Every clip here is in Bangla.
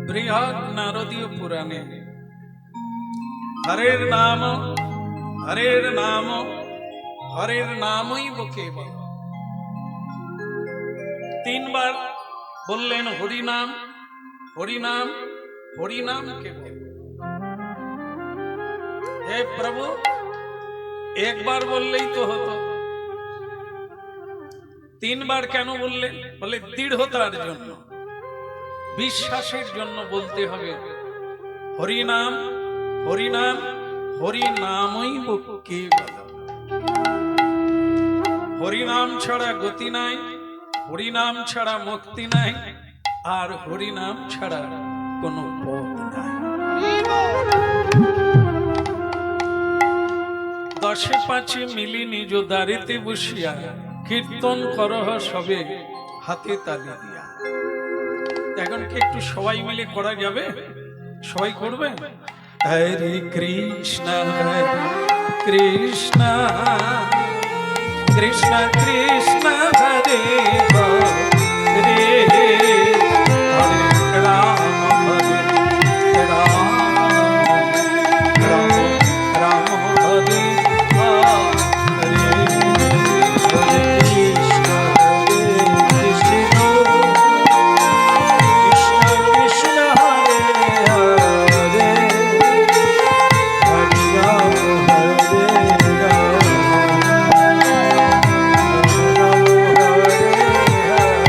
বৃহৎ নারদীয় পুরাণে হরের নাম হরের নাম হরের নামই কেবল তিনবার বললেন হরিনাম হরিনাম হরিনাম কেবল। হে প্রভু, একবার বললেই তো হতো, তিনবার কেন বললেন? বলে দৃঢ়তার জন্য, বিশ্বাসের জন্য বলতে হবে হরিনাম হরিনাম হরিনামই কেবল। হরিনাম ছাড়া গতি নাই, হরিনাম ছাড়া মুক্তি নাই, আর হরিনাম ছাড়া কোনো পথ নাই। 10-5 মিলি নিজ দাঁড়িতে বসিয়া কীর্তন করহ সবে হাতে তালি দিয়া। এখন কি একটু সবাই মিলে করা যাবে? সবাই করবে? হরে কৃষ্ণ কৃষ্ণ কৃষ্ণ কৃষ্ণ হরে হরে হরে রাম হরে রাম রাম রাম হরে হরে হরে কৃষ্ণ কৃষ্ণ কৃষ্ণ হরে হরে হরে রাম হরে রাম রাম হরে হরে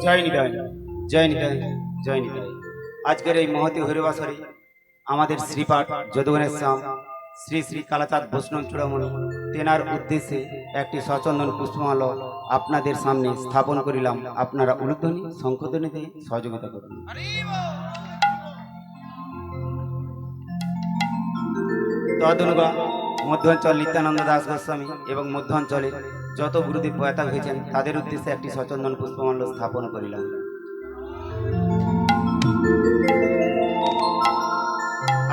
জয় নিতাই, জয় নিতাই, জয় নিতাই। আজকের এই মহতী হরিবাসরে আমাদের শ্রীপাঠ যদুগণের শ্যাম শ্রী শ্রী কালাচাঁদ বৈষ্ণব চূড়ামণি তেনার উদ্দেশ্যে একটি সচন্দন পুষ্পমালা আপনাদের সামনে স্থাপন করিলাম। আপনারা উলুধ্বনি শঙ্খধ্বনিতে সহযোগিতা করুন। তদনুগা মধ্যাঞ্চল নিত্যানন্দ দাস গোস্বামী এবং মধ্যাঞ্চলে যত গুরুদেব প্রয়াতা হয়েছেন তাদের উদ্দেশ্যে একটি সচন্দন পুষ্পমাল্য স্থাপন করিলাম।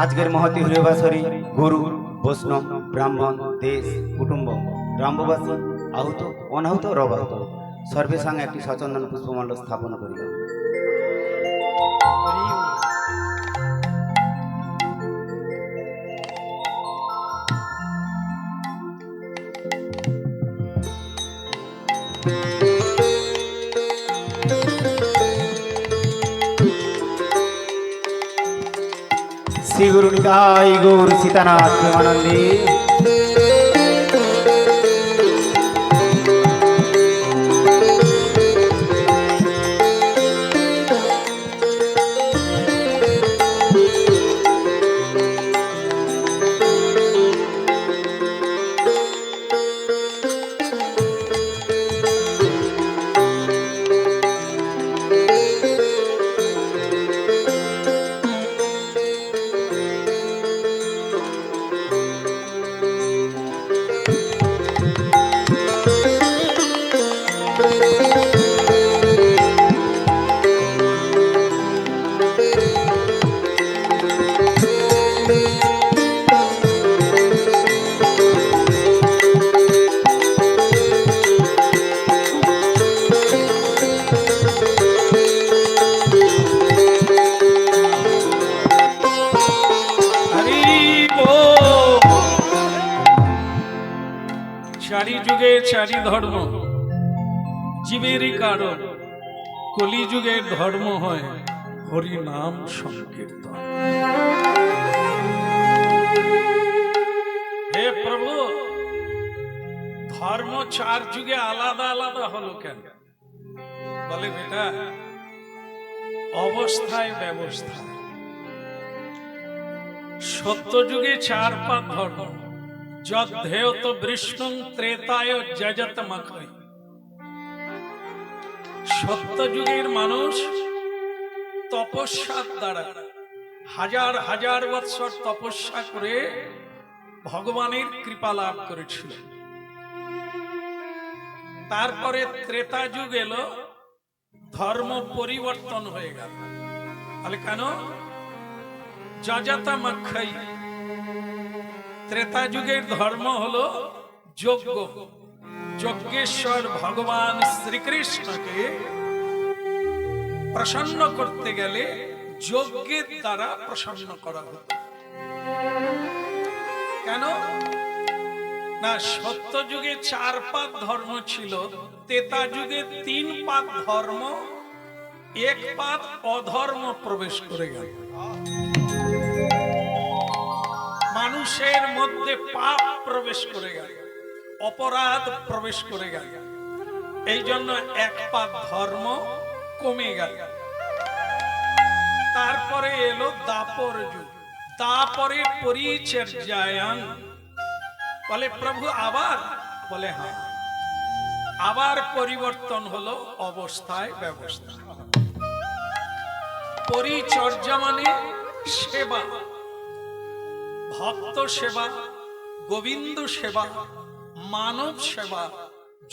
আজকের মহতী হরিবাসরী গুরু বৈষ্ণব ব্রাহ্মণ দেশ কুটুম্ব গ্রামবাসী আহত অনাহত রবাহত সর্বের সঙ্গে একটি সচন্দন পুষ্পমাল্য স্থাপন করিলাম। শ্রী গুরু নিতাই গৌর সীতানাথ প্রেমানন্দে। চারি যুগে চারি ধর্ম জীবেরই কারণ, কলি যুগের ধর্ম হয় হরি নাম সংকীর্তন। হে প্রভু, ধর্ম চার যুগে আলাদা আলাদা হলো কেন? বলে বেটা, অবস্থায় ব্যবস্থা। সত্য যুগে চার পাক ধর্ম, যদ্ধেয় তো বিষ্ণু ত্রেতায় যজত মখৈ। সত্য যুগের মানুষ তপস্যার দ্বারা হাজার হাজার বৎসর তপস্যা করে ভগবানের কৃপা লাভ করেছিল। তারপরে ত্রেতা যুগ এলো, ধর্ম পরিবর্তন হয়ে গেল। তাহলে কেন? যজত মখৈ। ত্রেতা যুগের ধর্ম হলো যজ্ঞ। যজ্ঞেশ্বর ভগবান শ্রীকৃষ্ণকে প্রসন্ন করতে গেলে যজ্ঞের দ্বারা প্রসন্ন করা হতো। কেন না? সত্য যুগে চার পাক ধর্ম ছিল, ত্রেতা যুগে তিন পাক ধর্ম, এক পাক অধর্ম প্রবেশ করে গেল। মানুষের মধ্যে পাপ প্রবেশ করে গেল, অপরাধ প্রবেশ করে গেল। এই জন্য এক পাক ধর্ম কমে গেল। তারপরে এলো দাপর যুগ। তারপরে পরিচর্যায়ন। বলে প্রভু আবার? বলে হ্যাঁ, আবার পরিবর্তন হলো অবস্থায় ব্যবস্থা। পরিচর্যা মানে সেবা, ভক্ত সেবা, গোবিন্দ সেবা, মানব সেবা,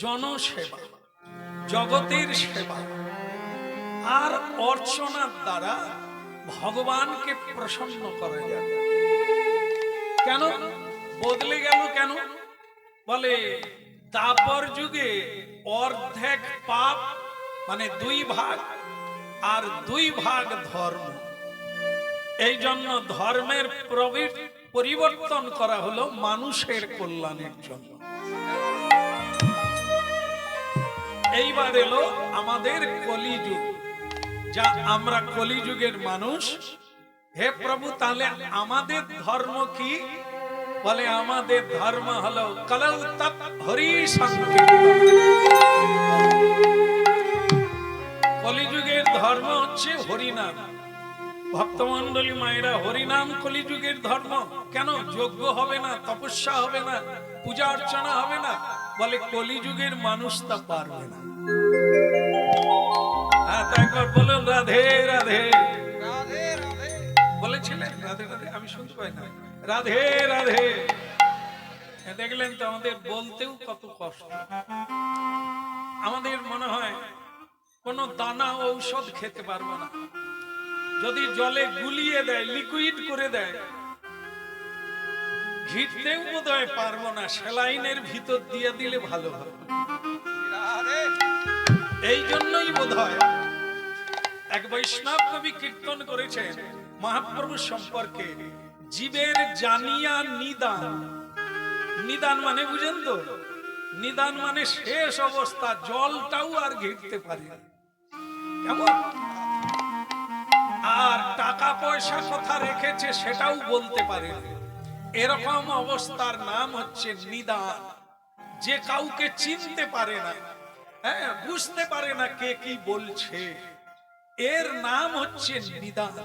জনসেবা, জগতের সেবা আর অর্চনার দ্বারা ভগবানকে প্রসন্ন করা যাবে। কেন বদলে গেল? কেন বলে দাপর যুগে অর্ধেক পাপ মানে 2 ভাগ আর 2 ভাগ ধর্ম। এই জন্য ধর্মের পরিবর্তন করা হলো মানুষের কল্যাণের জন্য। এইবার এলো আমাদের কলিযুগ, যা আমরা কলিযুগের মানুষ। হে প্রভু, তাহলে আমাদের ধর্ম কি? বলে আমাদের ধর্ম হলো কলৌ তপ হরি সংকীর্তন। ভক্তমন্ডলী মায়েরা, হরিনাম কলিযুগের ধর্ম। কেন যজ্ঞ হবে না, তপস্যা হবে না, পূজা অর্চনা হবে না? বলে কলিযুগের মানুষ তা পারবে না। হ্যাঁ, তাই বলুন রাধে রাধে। বলেছিলেন রাধে রাধে, আমি শুনতে পাই না। রাধে রাধে। দেখলেন তো আমাদের বলতেও কত কষ্ট। আমাদের মনে হয় কোন দানা ঔষধ খেতে পারবো না, যদি জলে গুলিয়ে দেয়, লিকুইড করে দেয়, ঘিরতেও বোধহয় পারবো না, সেলাইনের ভিতর দিয়ে দিলে ভালো হবে। এই জন্যই বোধহয় এক বৈষ্ণব কবি কীর্তন করেছেন মহাপ্রভু সম্পর্কে, জীবের জানিয়া নিদান। নিদান মানে বুঝেন তো? নিদান মানে শেষ অবস্থা, জলটাও আর ঘিরতে পারে না। কেমন? আর টাকা পয়সা কথা রেখেছে সেটাও বলতে পারে না। এরকম অবস্থার নাম হচ্ছে নিদান। যে কাউকে চিনতে পারে না, হ্যাঁ, বুঝতে পারে না কে কি বলছে, এর নাম হচ্ছে নিদান।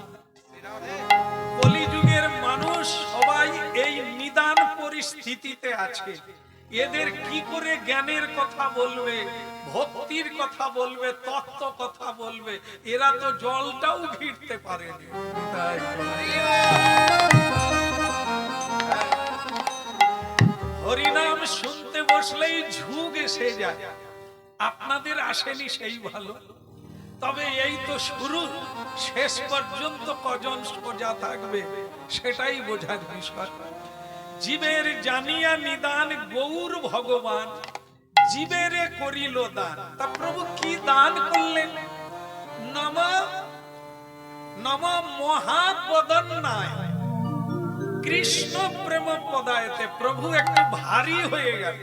কলিযুগের মানুষ সবাই এই নিদান পরিস্থিতিতে আছে। এদের কি করে জ্ঞানের কথা বলবে, ভক্তির কথা বলবে, তত্ত্ব কথা বলবে? এরা তো জলটাও ঘিরতে পারেনি। হরিনাম শুনতে বসলেই ঝুঁক এসে যায়। আপনাদের আসেনি সেই ভালো, তবে এই তো শুরু, শেষ পর্যন্ত কজন সোজা থাকবে সেটাই বোঝার বিষয়। জীবের জানিয়া নিদান গৌর ভগবান, জীবেরে করিল দান। তা প্রভু কি দান করলেন? নম নম মহাপদন্নায় কৃষ্ণ প্রেম পদায়তে। প্রভু একটু ভারী হয়ে গেল,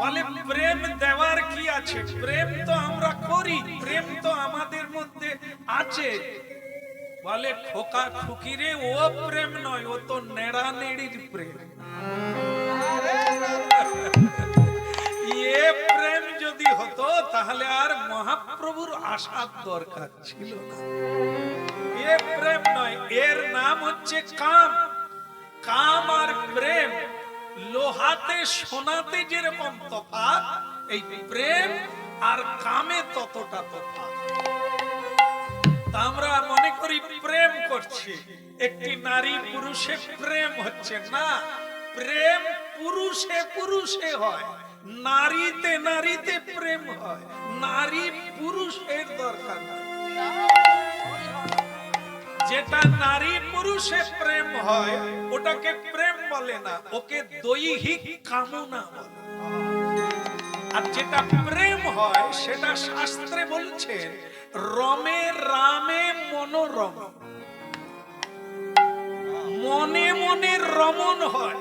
বলে প্রেম দেওয়ার কি আছে? প্রেম তো আমরা করি, প্রেম তো আমাদের মধ্যে আছে। বলে খোকা খুকিরে, ও প্রেম নয়, ও তো নেড়া নেড়ির প্রেম। এ প্রেম যদি হতো তাহলে আর মহাপ্রভুর আসার দরকার ছিল না। এ প্রেম নয়, এর নাম হচ্ছে কাম। কাম আর প্রেম লোহাতে সোনাতে যেরকম তফাৎ, এই প্রেম আর কামে ততটা তফাৎ। আমরা মনে করি প্রেম করছি, একটি নারী পুরুষে প্রেম হচ্ছে না। প্রেম পুরুষে পুরুষে হয়, নারীতে নারীতে প্রেম হয়। নারী পুরুষের দরকার নাই। যেটা নারী পুরুষে প্রেম হয় ওটাকে প্রেম বলে না, ওকে দৈহিক কামনা বলে। আর যেটা প্রেম হয় সেটা শাস্ত্রে বলছে রমে রামে মনোরম। মনে মনে রমণ হয়,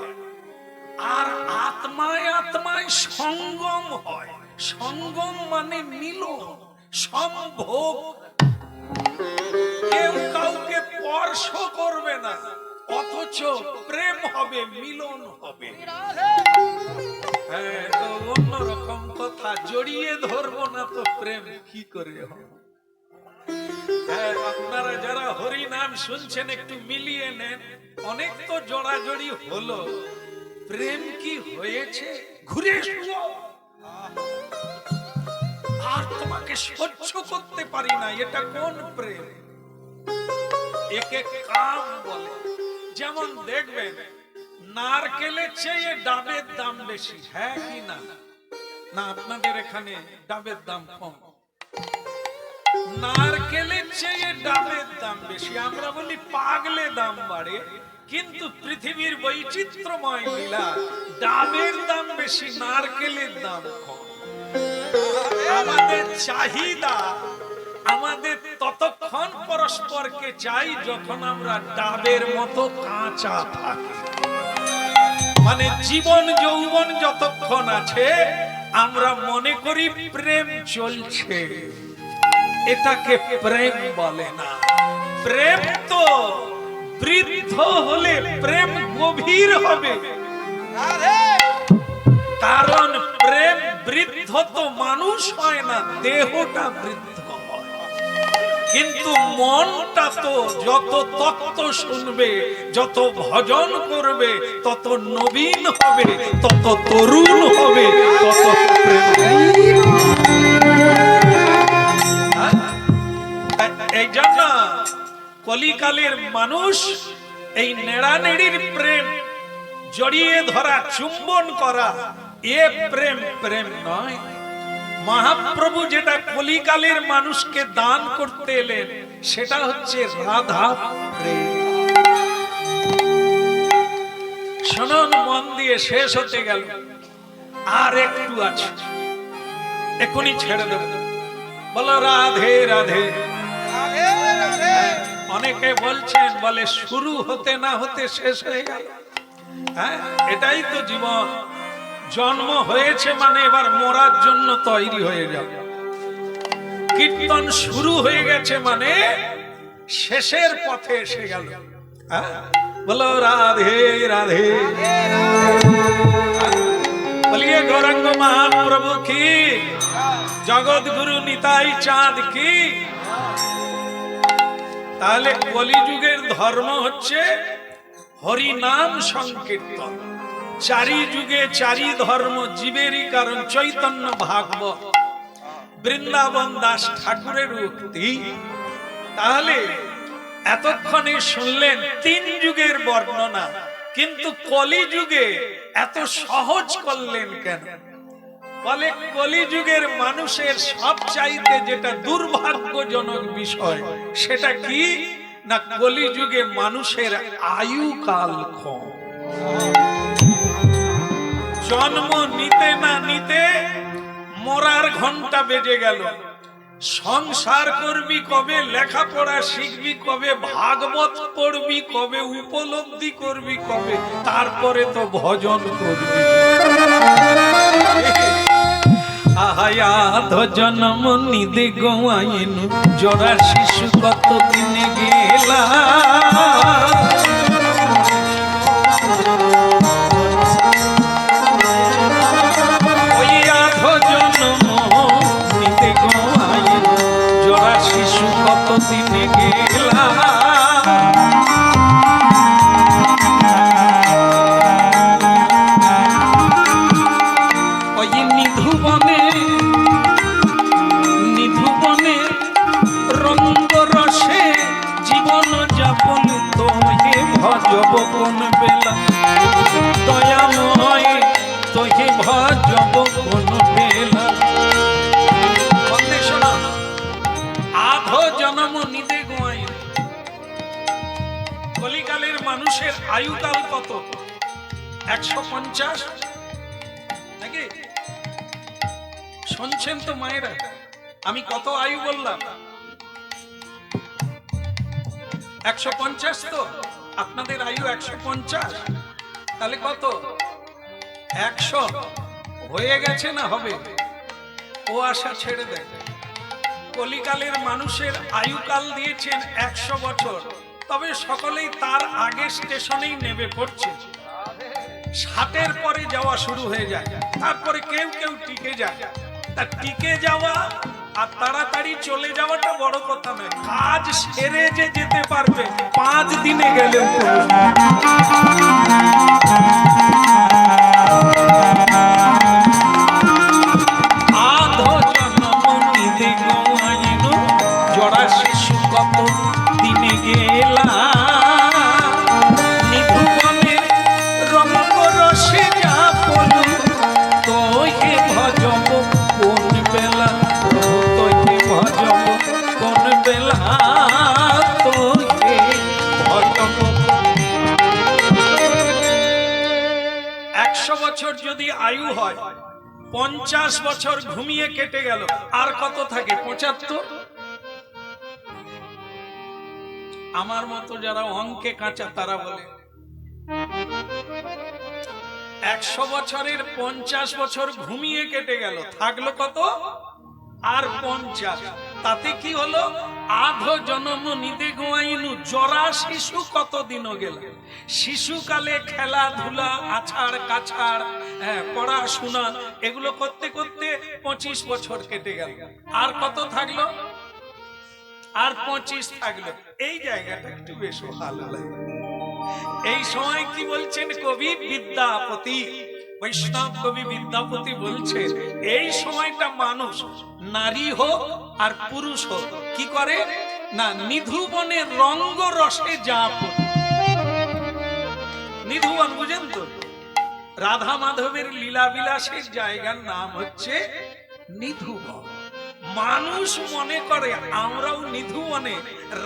আর আত্মায় আত্মায় সঙ্গম হয়। সঙ্গম মানে মিলন, সম্ভোগ। কেউ কাউকে স্পর্শ করবে না, অথচ প্রেম হবে, মিলন হবে। হ্যাঁ, তো অন্যরকম কথা, জড়িয়ে ধরবো না তো প্রেম কি করে হবে? হ্যাঁ, আপনারা যারা হরি নাম শুনছেন একটু মিলিয়ে নেন। অনেক তো জড়াজড়ি হলো, প্রেম কি হয়েছে? ঘুরে এসো। আর তোমাকে সহ্য করতে পারি না, এটা কোন প্রেম? একে কাম বলে। যেমন দেখবেন নারকেলের চেয়ে ডাবের দাম বেশি, হ্যাঁ কি না? না, আপনাদের এখানে ডাবের দাম কম। নারকেলের চেয়ে ডাবের দাম বেশি। আমরা বলি পাগলে দাম বাড়ে, কিন্তু পৃথিবীর বৈচিত্র্যময় লীলা, ডাবের দাম বেশি, নারকেলের দাম কম। আমাদের চাহিদা, আমাদের ততক্ষণ পরস্পরকে চাই যখন আমরা ডাবের মতো কাঁচা থাকি। মানে জীবন যৌবন যতক্ষণ আছে আমরা মনে করি প্রেম চলছে, এটাকে প্রেম বলে না। প্রেম তো বৃদ্ধ হলে প্রেম গভীর হবে, কারণ প্রেম বৃদ্ধ তো মানুষ হয় না, দেহটা বৃদ্ধ হয়। কিন্তু মনটা তো যত তত্ত্ব শুনবে, যত ভজন করবে, তত নবীন হবে, তত তরুণ হবে, তত এই জন্য কলিকালের মানুষ এই নেড়ানেড়ির প্রেম, জড়িয়ে ধরা, চুম্বন করা, এ প্রেম প্রেম নয়। মহাপ্রভু যেটা কলিকালের মানুষকে দান করতে এলেন সেটা হচ্ছে রাধা প্রেম। শুনুন মন দিয়ে, শেষ হতে গেল, আর একটু আছে, এখনই ছেড়ে দেব। বলো রাধে রাধে। অনেকে বলছেন, বলে শুরু হতে না হতে শেষ হয়ে গেল। হ্যাঁ, এটাই তো জীবন। জন্ম হয়েছে মানে এবার মরার জন্য তৈরি হয়ে যাবে। কীর্তন শুরু হয়ে গেছে মানে শেষের পথে এসে গেল। বলো রাধে রাধে। বলিয়ে গৌরাঙ্গ মহাপ্রভু কি, জগৎ গুরু নিতাই চাঁদ কি। তাহলে কলিযুগের ধর্ম হচ্ছে হরি নাম সংকীর্তন। চারি যুগে চারি ধর্ম জীবেরই কারণ চৈতন্য ভাগবত, বৃন্দাবন দাস ঠাকুরের উক্তি। তাহলে এতক্ষণে শুনলেন তিন যুগের বর্ণনা, কিন্তু কলিযুগে এত সহজ করলেন কেন? বলে কলিযুগের মানুষের সবচাইতে যেটা দুর্ভাগ্যজনক বিষয় সেটা কি না, কলিযুগে মানুষের আয়ু কাল কম। জন্ম নিতে না নিতে মরার ঘন্টা বেজে গেল। সংসার করবি কবে, লেখাপড়া শিখবি কবে, ভাগবত পড়বি কবে, উপলব্ধি করবি কবে, তারপরে তো ভজন করবি। আহায়াধ জন্ম নিদে গোয়াইন, জরা শিশু কত দিনে গেলা। ওই আধ জন্ম নিদে গোয়াইন, জরা শিশু কত দিনে গেলা। ভজব কোন বেলা দয়াময়, তোকে ভজব কোন বেলা। আধ জন্ম নিদে গোয়াই। কলিকালের মানুষের আয়ুকাল কত? 150 নাকি? শুনছেন তো মায়েরা, আমি কত আয়ু বললাম? 150 তো? আপনাদের আয়ু 150, তাহলে কত? 100 হয়ে গেছে না হবে? ও আশা ছেড়ে দেয়। কলিকালের মানুষের আয়ুকাল দিয়েছেন 100 বছর, তবে সকলেই তার আগে স্টেশনেই নেমে পড়ছে। 60-এর পরে যাওয়া শুরু হয়ে যায়, তারপরে কেউ কেউ টিকে যায়। তা টিকে যাওয়া আর তাড়াতাড়ি চলে যাওয়াটা বড় কথা নয়, কাজ সেরে যে যেতে পারবে 5 দিনে গেলেও আধো জন্ম নিদে গোয়াইন, জরা শিশু কত দিনে গেলা। নিধুবনে রঙ্গ রসে যা পলু, তোকে ভজব কোন বেলা, তোকে ভজব কোন বেলা, তোকে ভজব। 100 বছর যদি আয়ু হয়, 50 বছর ঘুমিয়ে কেটে গেল, আর কত থাকে? 75। আমার মতো যারা অঙ্কে কাঁচা তারা বলে 100 বছরের 50 বছর ঘুমিয়ে কেটে গেল, থাকলো কত? আর 50। তাতে কি হলো? আধো জন্ম নিদে গোয়াইনু, জরা শিশু কত দিন গেল। শিশুকালে খেলাধুলা, আছাড় কাছাড়, পড়াশোনা, এগুলো করতে করতে 25 বছর কেটে গেল, আর কত থাকলো? আর 25 থাকলো। এই জায়গাটা একটু বেশ ভালো লাগে। এই সময় কি বলছেন কবি বিদ্যাপতি, বৈষ্ণব কবি বিদ্যাপতি বলছেন এই সময়টা মানুষ নারী হোক আর পুরুষ হোক কি করে না, নিধুবনে রঙ্গ রসে যা পড়ে। নিধুবন বুঝেন তো, রাধা মাধবের লীলা বিলাসের জায়গার নাম হচ্ছে নিধুবন। মানুষ মনে করে আমরাও নিধুবনে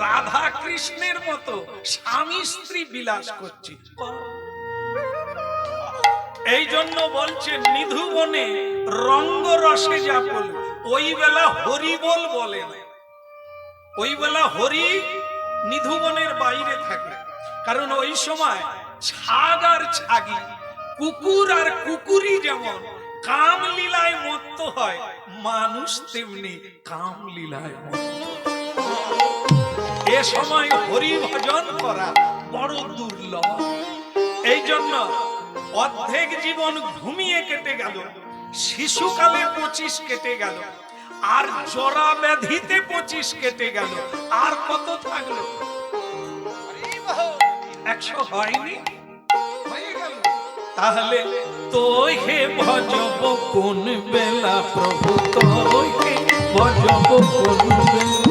রাধা কৃষ্ণের মতো স্বামী স্ত্রী বিলাস করছি। এই জন্য বলছে নিধুবনে রঙ্গ রসে যা বল, ওই বেলা হরি বলে না, ওই বেলা হরি নিধুবনের বাইরে থাকে। কারণ ওই সময় ছাগ আর ছাগি, কুকুর আর কুকুরি যেমন কাম লীলায় মত্ত হয়, মানুষ তেমনি কাম লীলায় মত্ত। এ সময় হরি ভজন করা বড় দুর্লভ। এই জন্য অর্ধেক জীবন ঘুমিয়ে কেটে গেল, শিশুকালে 25 কেটে গেল, আর জরা ব্যাধিতে 25 কেটে গেল, আর কত থাকলো? 100 হয়নি, হয়ে গেল। তাহলে তোহে ভজব কোন বেলা প্রভু, তোহে ভজব কোন বেলা।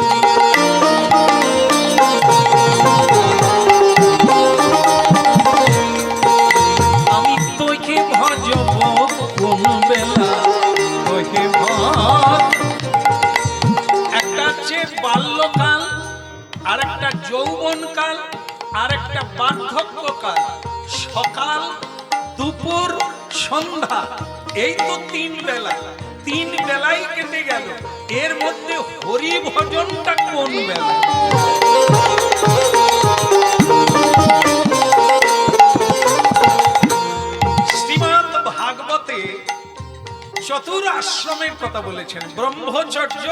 আমি তোকে ভজব কোন বেলা, তোকে ভজ। একটা হচ্ছে বাল্যকাল, আর একটা যৌবনকাল, আর একটা বার্ধক্যকাল। সকাল, দুপুর, সন্ধ্যা, এই তো 3 বেলা। 3 বেলাই কেটে গেল, এর মধ্যে হরি ভজনটা কোন বেলা? শ্রীমদ্ ভাগবতে চতুর আশ্রমের কথা বলেছেন। ব্রহ্মচর্য,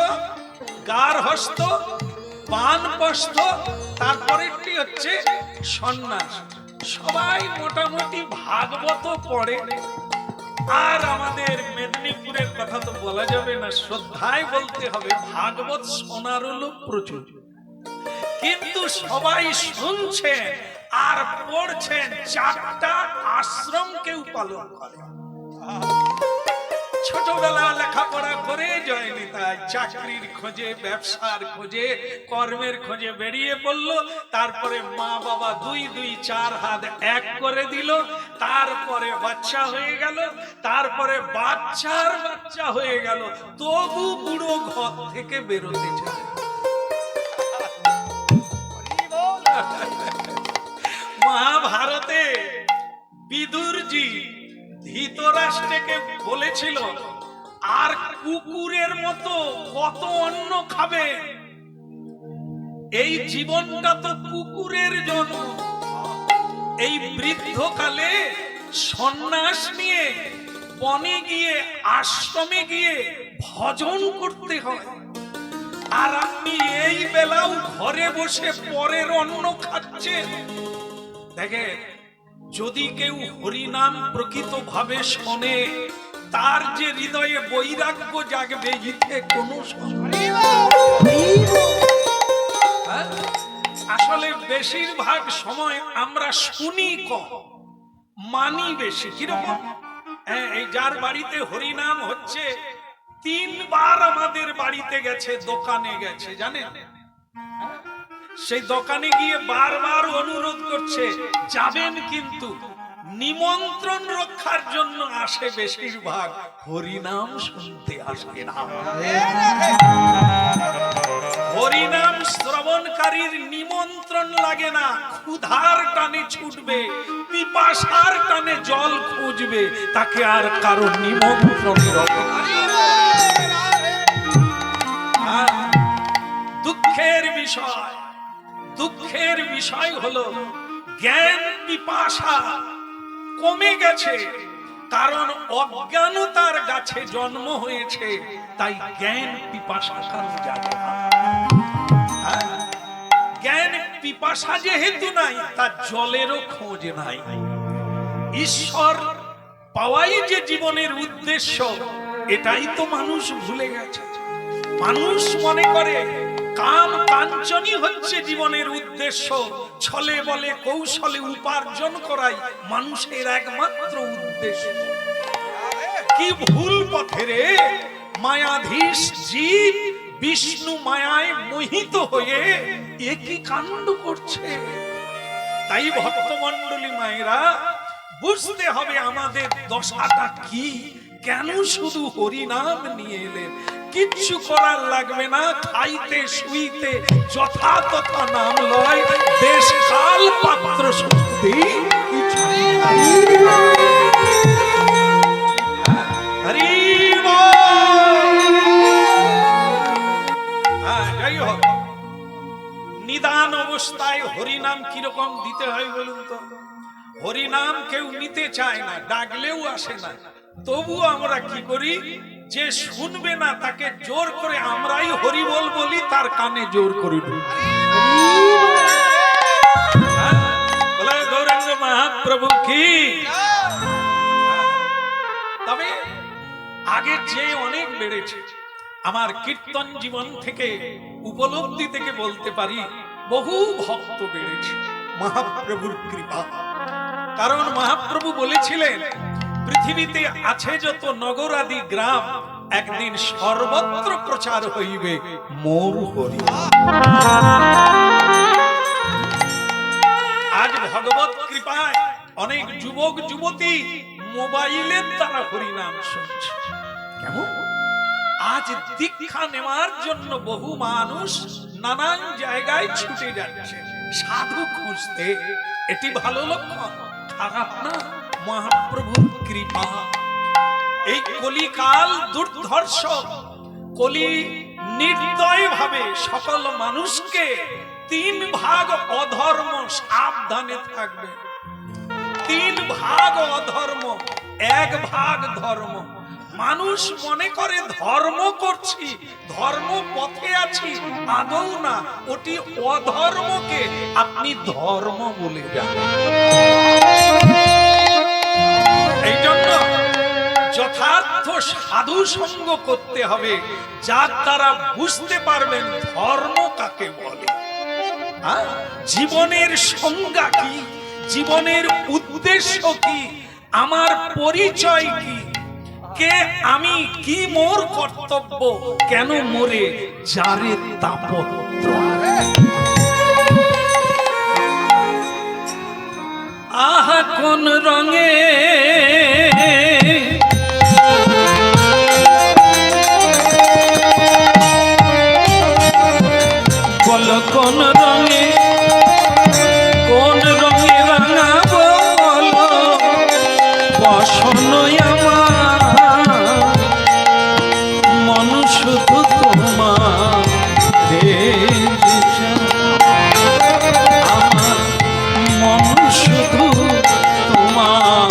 গার্হস্থ, বানপ্রস্থ, তারপরেরটি হচ্ছে সন্ন্যাস। সবাই মোটামুটি ভাগবত পড়ে। আর আমাদের মেদিনীপুরের কথা তো বলা যাবে না, শ্রদ্ধায় বলতে হবে ভাগবত শোনার লোক প্রচুর, কিন্তু সবাই শুনছেন আর পড়ছেন। 4টা আশ্রম কেউ পালন করে। ছোটবেলা লেখাপড়া করে জয়নি, তাই চাকরির খোঁজে, ব্যবসার খোঁজে, কর্মের খোঁজে বেরিয়ে পড়লো। তারপরে মা বাবা 2-2-4 হাত এক করে দিল। তারপরে বাচ্চা হয়ে গেল, তারপরে বাচ্চার বাচ্চা হয়ে গেল, তবু বুড়ো ঘর থেকে বেরোতে চায়। মহাভারতে বিদুরজি ধৃতরাষ্ট্রকে বলেছিল, আর কুকুরের মতো কত অন্ন খাবে, এই জীবনটা তো কুকুরের জন্য। এই বৃদ্ধকালে সন্ন্যাস নিয়ে বনে গিয়ে, আশ্রমে গিয়ে ভজন করতে হয়, আর আপনি এই বেলাও ঘরে বসে পরের অন্ন খাচ্ছেন। দেখেন, যদি কেউ হরিনাম প্রকৃত ভাবে শোনে, তার যে হৃদয়ে বৈরাগ্য জাগবে, ইতে কোনো আসলে বেশিরভাগ সময় আমরা শুনি কম, মানি বেশি। কিরকম? এই যার বাড়িতে হরিনাম হচ্ছে 3 বার আমাদের বাড়িতে গেছে, দোকানে গেছে, জানেন? সেই দোকানে গিয়ে বারবার অনুরোধ করছে যাবেন, কিন্তু নিমন্ত্রণ রক্ষার জন্য আসে বেশিরভাগ, হরিনাম শুনতে আসে না। হরিনাম শ্রবণকারীর নিমন্ত্রণ লাগে না, ক্ষুধার টানে ছুটবে, পিপাসার টানে জল খুঁজবে, তাকে আর কারো নিমন্ত্রণের দুঃখের বিষয়। দুঃখের বিষয় হলো জ্ঞান পিপাসা কমে গেছে, কারণ অজ্ঞানতার গাছে জন্ম হয়েছে, তাই জ্ঞান পিপাসা কারো জাগে না। জ্ঞান পিপাসা যেহেতু নাই, তার জলেরও খোঁজ নাই। ঈশ্বর পাওয়াই যে জীবনের উদ্দেশ্য, এটাই তো মানুষ ভুলে গেছে। মানুষ মনে করে কাম কাঞ্চনই হচ্ছে জীবনের উদ্দেশ্য। ছলে বলে কৌশলে উপার্জন করাই মানুষের একমাত্র উদ্দেশ্য। কি ভুল পথে রে মায়াধীশ জীব বিষ্ণু মায়ায় মোহিত হয়ে একই কাণ্ড করছে। তাই ভক্তমণ্ডলী মায়েরা, বুঝতে হবে আমাদের দশাটা কি, কেন শুধু হরিনাম নিয়ে এলেন। কিচ্ছু করার লাগবে না, খাইতে শুইতে যথা তথা নাম লয়, দেশ কাল পাত্র শুদ্ধি হরি যাই হোক, নিদান অবস্থায় হরিনাম কিরকম দিতে হয় বলুন তো? হরিনাম কেউ নিতে চায় না, ডাকলেও আসে না, তবু আমরা কি করি? যে শুনবে না তাকে জোর করে আমরাই হরি বল বলি, তার কানে জোর করে ঢুকি। বলে গৌরাঙ্গ মহাপ্রভু কি। তবে আগের চেয়ে অনেক বেড়েছে। আমার কীর্তন জীবন থেকে উপলব্ধি থেকে বলতে পারি, বহু ভক্ত বেড়েছে মহাপ্রভুর কৃপা। কারণ মহাপ্রভু বলেছিলেন, পৃথিবীতে আছে যত নগর আদি গ্রাম, একদিন সর্বত্র প্রচার হইবে মোর হরি। আজ ভগবত কৃপায় অনেক যুবক যুবতী মোবাইলের দ্বারা হরিনাম শুনছে। কেমন? আজ দীক্ষা নেওয়ার জন্য বহু মানুষ নানান জায়গায় ছুটে যাচ্ছে সাধু খুঁজতে। এটি ভালো লক্ষণ, খারাপ না। মহাপ্রভুর কৃপা। এই কলিকাল দুর্ধর্ষ, কলি নির্দয় ভাবে সকল মানুষকে তিন ভাগ অধর্ম, সাবধানে থাকবে। তিন ভাগ অধর্ম, এক ভাগ ধর্ম। মানুষ মনে করে ধর্ম করছি, ধর্ম পথে আছি, আদৌ না, ওটি অধর্মকে আপনি ধর্ম বলে যাবেন। এই জন্য যথার্থ সাধু সঙ্গ করতে হবে, যার দ্বারা বুঝতে পারবেন ধর্ম কাকে বলে, জীবনের সংজ্ঞা কি, জীবনের উদ্দেশ্য কি, আমার পরিচয় কি, কে আমি, কি মোর কর্তব্য, কেন মোরে যারে তাপত্র। আহা কোন রঙে বলো, কোন রঙে, কোন রঙে রাঙাবো বলো, বসন আমার মন শুধু তোমার, আমার মন শুধু তোমার।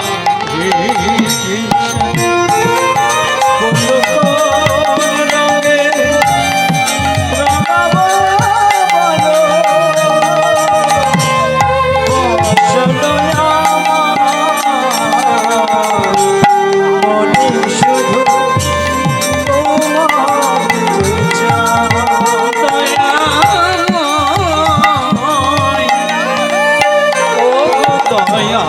দয়া